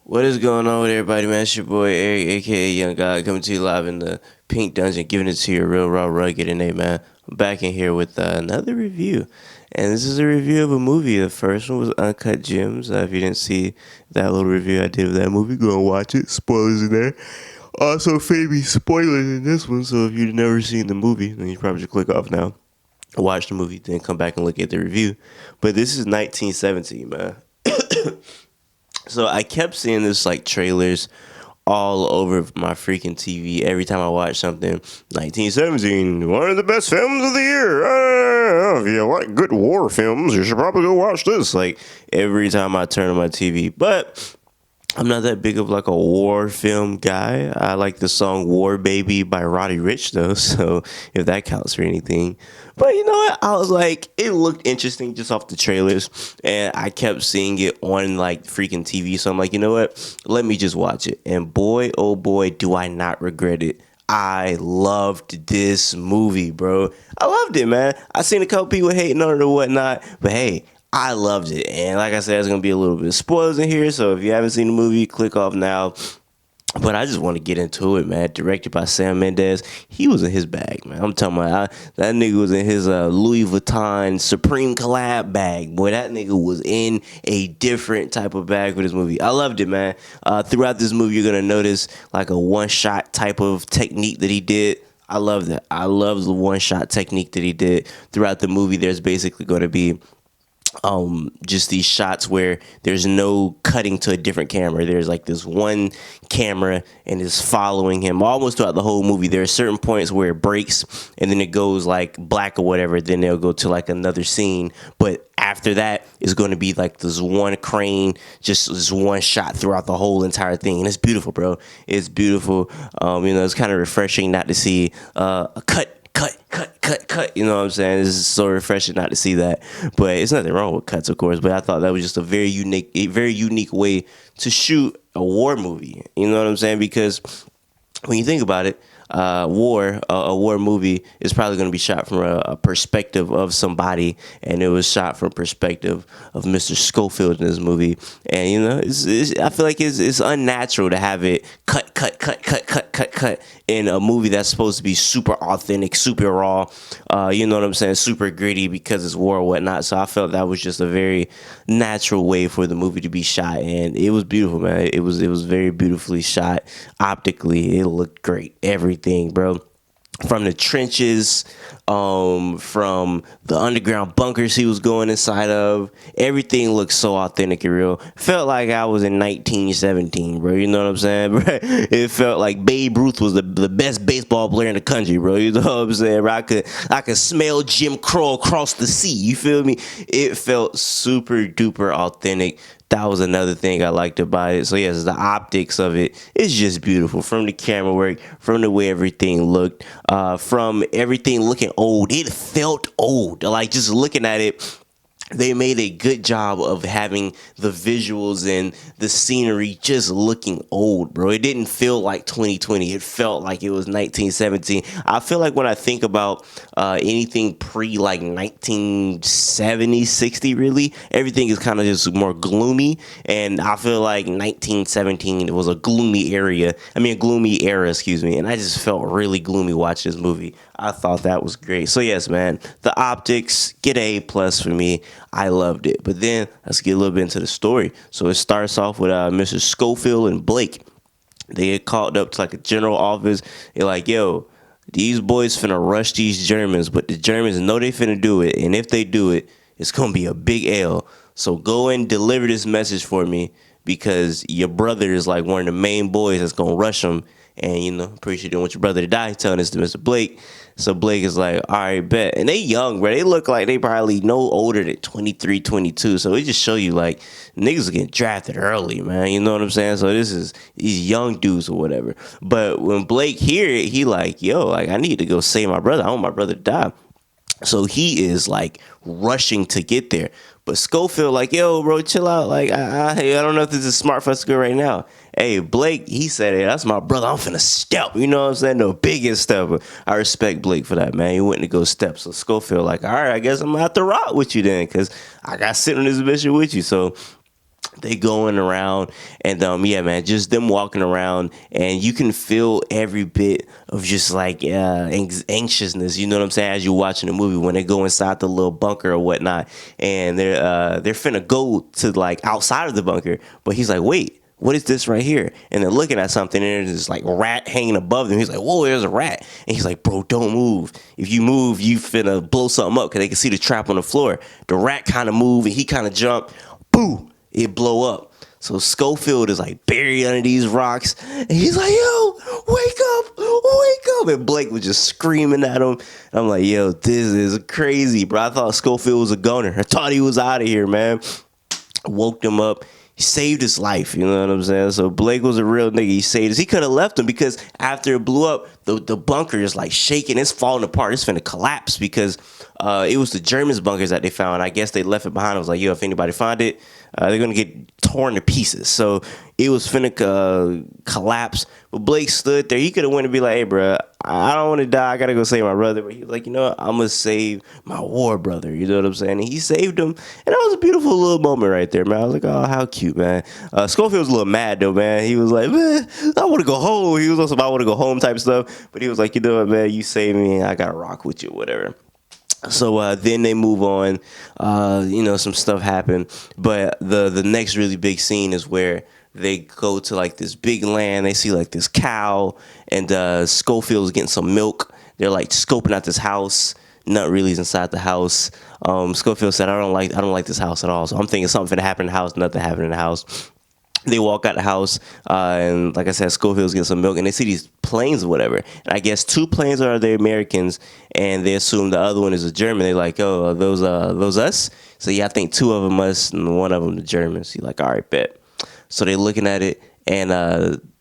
What is going on with everybody, man? It's your boy Eric, aka Young God, coming to you live in the Pink Dungeon, giving it to you real raw, rugged, and man. I'm back in here with another review, and this is a review of a movie. The first one was Uncut Gems. If you didn't see that little review I did of that movie, go and watch it. Spoilers in there. Also, maybe spoilers in this one. So if you've never seen the movie, then you probably should click off now, watch the movie, then come back and look at the review. But this is 1917, man. So I kept seeing this like trailers all over my freaking TV every time I watch something. 1917, one of the best films of the year. If you like good war films, you should probably go watch this. Like every time I turn on my TV, but I'm not that big of like a war film guy. I like the song "War Baby" by Roddy Ricch though, so if that counts for anything. But you know what? I was like, it looked interesting just off the trailers, and I kept seeing it on like freaking TV. So I'm like, you know what? Let me just watch it. And boy, oh boy, do I not regret it. I loved this movie, bro. I loved it, man. I seen a couple people hating on it or whatnot, but hey, I loved it. And like I said, there's going to be a little bit of spoilers in here. So if you haven't seen the movie, click off now. But I just want to get into it, man. Directed by Sam Mendes. He was in his bag, man. I'm talking about that nigga was in his Louis Vuitton Supreme collab bag. Boy, that nigga was in a different type of bag for this movie. I loved it, man. Throughout this movie, you're going to notice like a one-shot type of technique that he did. I love that. I love the one-shot technique that he did. Throughout the movie, there's basically going to be just these shots where there's no cutting to a different camera. There's like this one camera and is following him almost throughout the whole movie. There are certain points where it breaks and then it goes like black or whatever. Then they'll go to like another scene. But after that is going to be like this one crane, just this one shot throughout the whole entire thing. And it's beautiful, bro. It's beautiful. It's kind of refreshing not to see a cut. You know what I'm saying? This is so refreshing not to see that. But it's nothing wrong with cuts, of course. But I thought that was just a very unique way to shoot a war movie. You know what I'm saying? Because when you think about it, a war movie is probably going to be shot from a perspective of somebody, and it was shot from perspective of Mr. Schofield in this movie. And you know, I feel like it's unnatural to have it cut in a movie that's supposed to be super authentic, super raw. You know what I'm saying? Super gritty because it's war or whatnot. So I felt that was just a very natural way for the movie to be shot, and it was beautiful, man. It was very beautifully shot optically. It looked great. Everything, bro. From the trenches, from the underground bunkers he was going inside of, everything looked so authentic and real. Felt like I was in 1917, bro. You know what I'm saying, bro? It felt like Babe Ruth was the best baseball player in the country, bro. You know what I'm saying, bro? I could smell Jim Crow across the sea. You feel me? It felt super duper authentic. That was another thing I liked about it. So yes, the optics of it is just beautiful. From the camera work, from the way everything looked, from everything looking old. It felt old. Like just looking at it, they made a good job of having the visuals and the scenery just looking old, bro. It didn't feel like 2020. It felt like it was 1917. I feel like when I think about anything pre like 1970, 60, really, everything is kind of just more gloomy. And I feel like 1917 was a gloomy gloomy era, excuse me. And I just felt really gloomy watching this movie. I thought that was great. So yes, man, the optics get a plus for me. I loved it. But then let's get a little bit into the story. So it starts off with Mr. Schofield and Blake. They get called up to like a general office. They're like, yo, these boys finna rush these Germans, but the Germans know they finna do it. And if they do it, it's gonna be a big L. So go and deliver this message for me because your brother is like one of the main boys that's gonna rush them. And, you know, pretty sure you don't want your brother to die, telling this to Mr. Blake. So Blake is like, all right, bet. And they young, bro. They look like they probably no older than 23, 22. So it just show you, like, niggas are getting drafted early, man. You know what I'm saying? So this is these young dudes or whatever. But when Blake hear it, he like, yo, like, I need to go save my brother. I want my brother to die. So he is, like, rushing to get there. But Schofield like, yo, bro, chill out. Like, I don't know if this is smart for us to go right now. Hey, Blake, he said, hey, that's my brother. I'm finna step. You know what I'm saying? The biggest step. I respect Blake for that, man. He went to go step. So Schofield like, all right, I guess I'm gonna have to rock with you then, because I got sitting on this mission with you. So They going around, and yeah, man, just them walking around, and you can feel every bit of just like anxiousness, you know what I'm saying, as you're watching the movie when they go inside the little bunker or whatnot, and they're finna go to like outside of the bunker, but he's like, wait, what is this right here? And they're looking at something, and there's this like rat hanging above them. He's like, whoa, there's a rat. And he's like, bro, don't move. If you move, you finna blow something up, because they can see the trap on the floor. The rat kind of moved, and he kind of jumped. Boo! It blow up. So Schofield is like buried under these rocks, and he's like, yo, wake up, wake up. And Blake was just screaming at him. And I'm like, yo, this is crazy, bro. I thought Schofield was a goner. I thought he was out of here, man. Woke him up. He saved his life, you know what I'm saying? So Blake was a real nigga. He saved us. He could have left him, because after it blew up, the bunker is like shaking. It's falling apart. It's finna collapse, because it was the Germans' bunkers that they found. I guess they left it behind. I was like, yo, if anybody find it, they're gonna get torn to pieces. So it was finna collapse. But Blake stood there. He could have went and be like, hey, bro, I don't want to die. I gotta go save my brother. But he was like, you know what? I'm gonna save my war brother. You know what I'm saying? And he saved him. And that was a beautiful little moment right there, man. I was like, oh, how cute, man. Schofield was a little mad though, man. He was like, man, I want to go home. He was also I want to go home type stuff. But he was like, you know what, man? You saved me, and I gotta rock with you, whatever. So then they move on. Some stuff happened, but the next really big scene is where they go to like this big land. They see like this cow, and Schofield's getting some milk. They're like scoping out this house. Nut really is inside the house. Schofield said, I don't like this house at all. So I'm thinking something happened in the house. Nothing happened in the house. They walk out the house, and like I said, Schofield's getting some milk, and they see these planes or whatever. And I guess 2 planes are the Americans, and they assume the other one is a German. They're like, oh, are those us? So yeah, I think 2 of them us, and one of them the Germans. He's like, all right, bet. So they're looking at it, and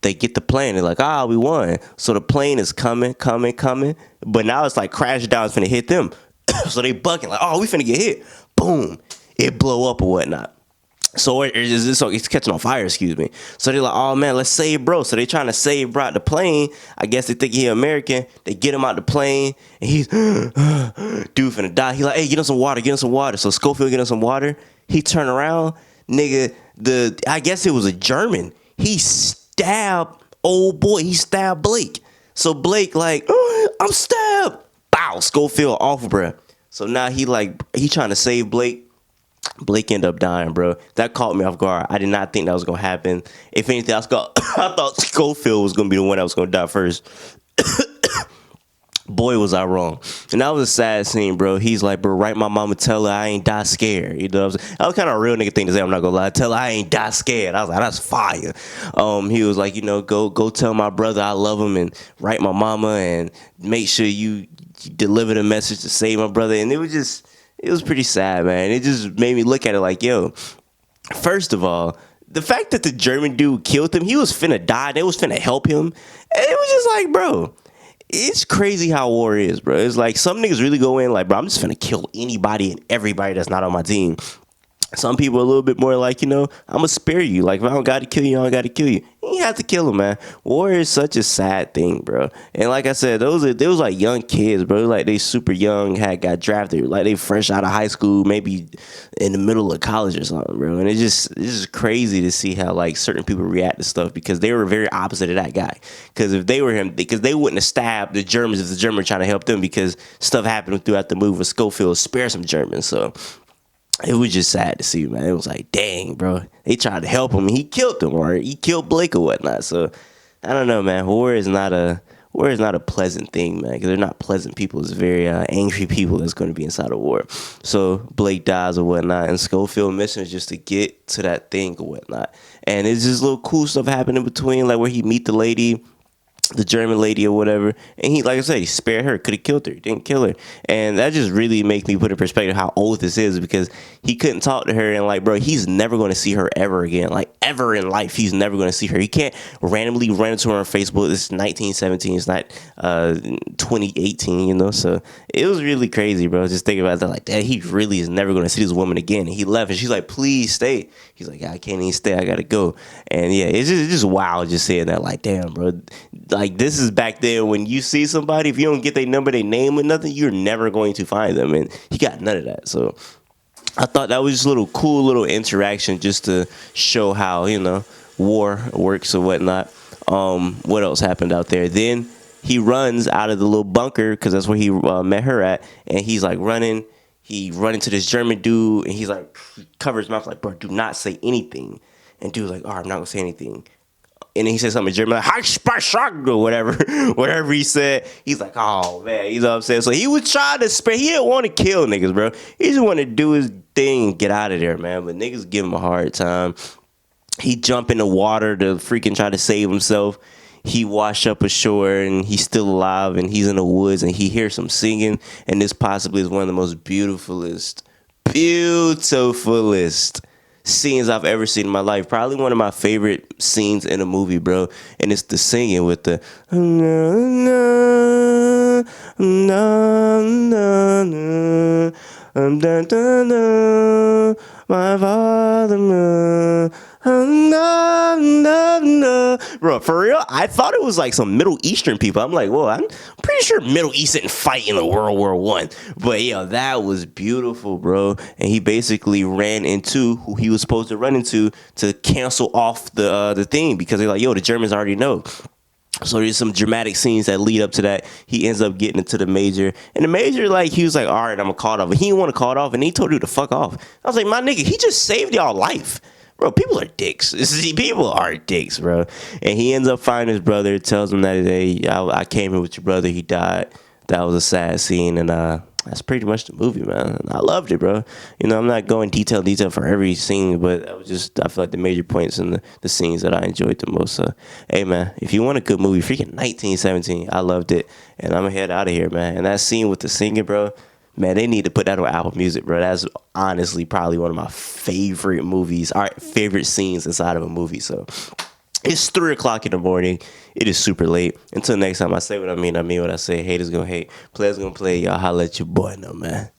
they get the plane. They're like, we won. So the plane is coming, but now it's like crashed down. It's finna hit them. So they bucking like, oh, we finna get hit. Boom, it blow up or whatnot. So it's catching on fire, excuse me. So they're like, oh man, let's save bro. So they trying to save bro out the plane. I guess they think he American. They get him out the plane, and he's dude finna die. He like, hey, get him some water. So Schofield get him some water. He turn around, nigga. I guess it was a German. He stabbed He stabbed Blake. So Blake like, I'm stabbed. Bow, Schofield off, bruh. So now he trying to save Blake. Blake ended up dying, bro. That caught me off guard. I did not think that was gonna happen. If anything, I thought Schofield was gonna be the one that was gonna die first. Boy, was I wrong. And that was a sad scene, bro. He's like, bro, right my mama, tell her I ain't die scared. You know what I'm saying? That was kind of a real nigga thing to say, I'm not gonna lie. Tell her I ain't die scared. I was like, that's fire. He was like, go tell my brother I love him, and write my mama, and make sure you deliver the message to save my brother. And it was pretty sad, man. It just made me look at it like, yo, first of all, the fact that the German dude killed him, he was finna die. They was finna help him. And it was just like, bro, it's crazy how war is, bro. It's like some niggas really go in like, bro, I'm just finna kill anybody and everybody that's not on my team. Some people are a little bit more like, I'm going to spare you. Like, if I don't got to kill you, I don't got to kill you. You ain't have to kill him, man. War is such a sad thing, bro. And like I said, they was like young kids, bro. Like, they super young, got drafted. Like, they fresh out of high school, maybe in the middle of college or something, bro. And it's just crazy to see how, like, certain people react to stuff, because they were very opposite of that guy. Because if they were him, because they wouldn't have stabbed the Germans if the Germans were trying to help them, because stuff happened throughout the movie with Schofield spare some Germans. So it was just sad to see, man. It was like, dang, bro. They tried to help him, and he killed them, or he killed Blake or whatnot. So I don't know, man. War is not a pleasant thing, man, because they're not pleasant people. It's very angry people that's going to be inside a war. So Blake dies or whatnot, and Schofield missions just to get to that thing or whatnot. And it's just little cool stuff happening between, like where he meet the lady, the German lady or whatever, and he, like I said, he spared her. Could have killed her, didn't kill her. And that just really makes me put in perspective how old this is, because he couldn't talk to her, and like, bro, he's never going to see her ever again. Like, ever in life, he's never going to see her. He can't randomly run into her on Facebook. This is 1917, it's not 2018, so it was really crazy, bro. Just thinking about that, like, that he really is never going to see this woman again. And he left, and she's like, please stay. He's like, I can't even stay, I gotta go. And yeah, it's just wild just saying that, like, damn, bro. Like, this is back then when you see somebody, if you don't get their number, their name or nothing, you're never going to find them. And he got none of that. So I thought that was just a little cool little interaction just to show how, war works or whatnot. What else happened out there? Then he runs out of the little bunker because that's where he met her at, and he's like running. He run into this German dude, and he's like, cover his mouth like, bro, do not say anything. And dude's like, oh, I'm not gonna say anything. And then he said something in German, like, or whatever, whatever he said. He's like, oh man, you know what I'm saying? So he was trying to spare. He didn't want to kill niggas, bro. He just wanted to do his thing and get out of there, man. But niggas give him a hard time. He jump in the water to freaking try to save himself. He wash up ashore and he's still alive and he's in the woods and he hears some singing. And this possibly is one of the most beautifulest scenes I've ever seen in my life. Probably one of my favorite scenes in a movie, bro. And it's the singing with the my father. Bro, for real, I thought it was like some Middle Eastern people. I'm like, whoa, I'm pretty sure Middle East didn't fight in the World War One. But yeah, that was beautiful, bro. And he basically ran into who he was supposed to run into to cancel off the thing because they're like, yo, the Germans already know. So there's some dramatic scenes that lead up to that. He ends up getting into the major. And the major, like, he was like, all right, I'm going to call it off. And he didn't want to call it off. And he told you to fuck off. I was like, my nigga, he just saved y'all life. Bro, people are dicks. People are dicks, bro. And he ends up finding his brother, tells him that, hey, I came here with your brother. He died. That was a sad scene. And that's pretty much the movie, man. I loved it, bro. I'm not going detail for every scene, but I feel like the major points and the scenes that I enjoyed the most. So, hey, man, if you want a good movie, freaking 1917, I loved it. And I'm going to head out of here, man. And that scene with the singing, bro, man, they need to put that on Apple Music, bro. That's honestly probably one of my favorite movies, favorite scenes inside of a movie. So it's 3 o'clock in the morning. It is super late. Until next time, I say what I mean what I say. Haters gonna hate. Players gonna play. Y'all holla at your boy, no man.